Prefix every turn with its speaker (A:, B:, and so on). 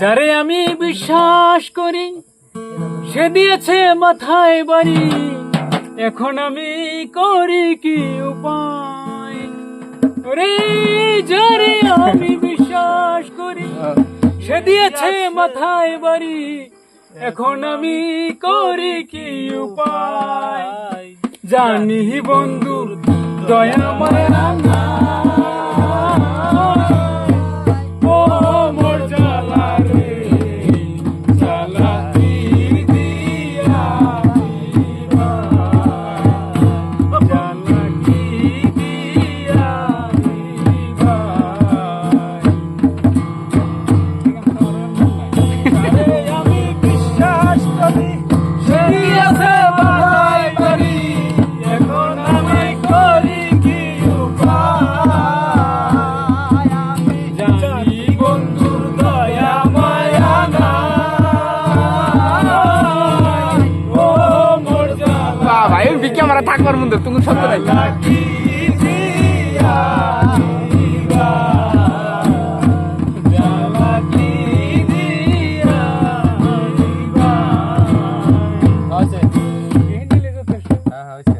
A: যারে আমি বিশ্বাস করি সে দিয়েছে মাথায় বাড়ি, এখন আমি করি কি উপায়? রে যারে আমি বিশ্বাস করি সে দিয়েছে মাথায় বাড়ি, এখন আমি করি কি উপায়? জানি বন্ধুর দয়া মায়া না, ও মোর জ্বালা রে জ্বালা কি দিয়া দিবা, জ্বালা কি দিয়া দিবা। আমি বিশ্বাস করি সে দিয়েছে মাথায় বাড়ি, এখন আমি করি কি উপায়? আমি জানি বন্ধুর দয়া মায়া নাই, ও মোর জ্বালা
B: ভাই বিকে আমরা থাকবার মধ্যে তুমি সত্য নাই।
A: কি